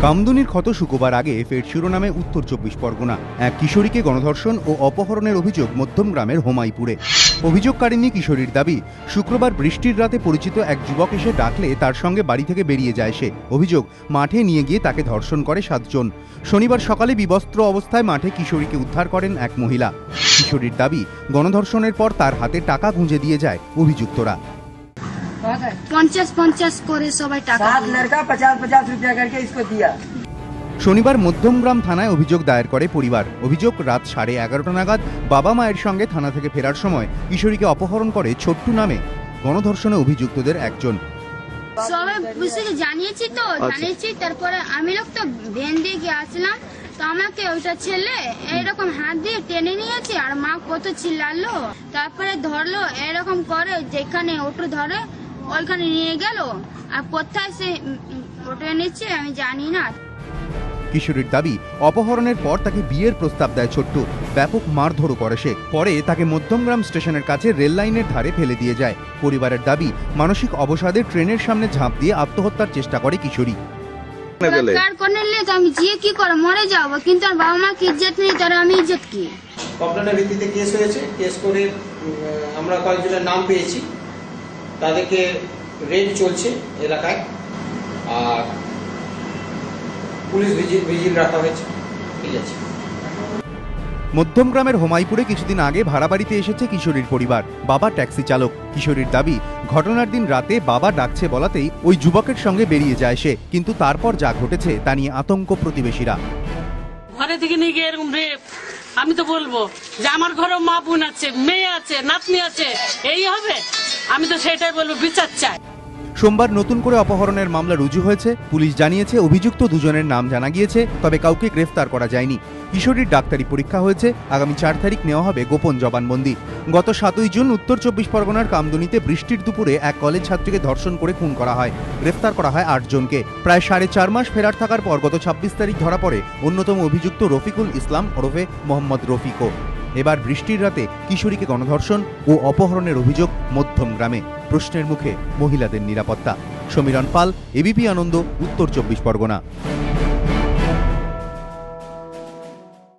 কামদুনির ক্ষত শুকোবার আগে ফের শিরোনামে উত্তর ২৪ পরগনা। এক কিশোরীকে গণধর্ষণ ও অপহরণের অভিযোগ মধ্যমগ্রামের হোমাইপুরে। অভিযোগকারিনী কিশোরীর দাবি, শুক্রবার বৃষ্টির রাতে পরিচিত এক যুবক এসে ডাকলে তার সঙ্গে বাড়ি থেকে বেরিয়ে যায় সে। অভিযোগ, মাঠে নিয়ে গিয়ে তাকে ধর্ষণ করে ৭ জন। শনিবার সকালে বিবস্ত্র অবস্থায় মাঠে কিশোরীকে উদ্ধার করেন এক মহিলা। কিশোরীর দাবি, গণধর্ষণের পর তার হাতে টাকা গুঁজে দিয়ে যায় অভিযুক্তরা। 50-50 করে সবাই টাকা 7 लड़का 50-50 रुपया करके इसको दिया। শনিবার মধ্যমগ্রাম থানায় অভিযোগ দায়ের করে পরিবার। অভিযোগ, রাত 11:30 নাগাদ বাবা মায়ের সঙ্গে থানা থেকে ফেরার সময় কিশোরীকে অপহরণ করে ছোট্টু নামে গণধর্ষণে অভিযুক্তদের একজন। সবাই বুঝতে জানিয়েছি তো জানিয়েছি, তারপরে আমি লোক তো ভ্যান দিয়ে গিয়ে আসলাম, তো আমাকে ওইটা ছেলে এরকম হাত দিয়ে টেনে নিয়েছে আর মা কত চিল্লালো, তারপরে ধরলো এরকম করে, যেখানে অটো ধরে ওইখানে নিয়ে গেল, আর কোথায় সে অটো এনেছে আমি জানি না। কিশোরীর দাবি, অপহরণের পর তাকে বিয়ের প্রস্তাব দেয় ছোট্টু। ব্যাপক মারধরও করে সে। পরে তাকে মধ্যমগ্রাম স্টেশনের কাছে রেল লাইনের ধারে ফেলে দিয়ে যায়। পরিবারের দাবি, মানসিক অবসাদে ট্রেনের সামনে ঝাঁপ দিয়ে আত্মহত্যার চেষ্টা করে কিশোরী। আমি জিয়ে কি করে মরে যাবো, কিন্তু আমার বাবা মা কি ইজ্জত নেই, তারা আমি ইজ্জত কি। কমপ্লেনের ভিত্তিতে কেস হয়েছে। কেস করে আমরা কয়েকজনের নাম পেয়েছি, তাদেরকে রেড চলছে এলাকায়, আর পুলিশ ভিজিল রাখা হয়েছে। ঠিক আছে। মধ্যমগ্রামের হোমাইপুরে কিছুদিন আগে ভাড়া বাড়িতে এসেছে কিশোরীর পরিবার। বাবা ট্যাক্সি চালক। কিশোরীর দাবি, ঘটনার দিন রাতে বাবা ডাকছে বলাতেই ওই যুবকের সঙ্গে বেরিয়ে যায় সে, কিন্তু তারপর যা ঘটেছে তা নিয়ে আতঙ্ক প্রতিবেশীরা। ঘরে থেকে নিয়ে গিয়ে এরকম রেপ, আমি তো বলবো যে আমার ঘরেও মা বোন আছে, মেয়ে আছে, নাতনি আছে, এই হবে? আমি তো সেটাই বলবো, বিচার চাই। সোমবার নতুন করে অপহরণের মামলা রুজু হয়েছে। পুলিশ জানিয়েছে, অভিযুক্ত দুজনের নাম জানা গিয়েছে, তবে কাউকে গ্রেফতার করা যায়নি। কিশোরীর ডাক্তারি পরীক্ষা হয়েছে। আগামী 4 তারিখ নেওয়া হবে গোপন জবানবন্দি। গত 7ই জুন উত্তর 24 পরগনার কামদুনিতে বৃষ্টির দুপুরে এক কলেজ ছাত্রীকে ধর্ষণ করে খুন করা হয়। গ্রেফতার করা হয় 8 জনকে। প্রায় 4.5 মাস ফেরার থাকার পর গত 26 তারিখ ধরা পড়ে অন্যতম অভিযুক্ত রফিকুল ইসলাম ওরফে মোহাম্মদ রফিকও। এবার বৃষ্টির রাতে কিশোরীকে গণধর্ষণ ও অপহরণের অভিযোগ মধ্যমগ্রামে। প্রশ্নের মুখে মহিলাদের নিরাপত্তা। সমীরণ পাল, এবিপি আনন্দ, উত্তর 24 পরগনা।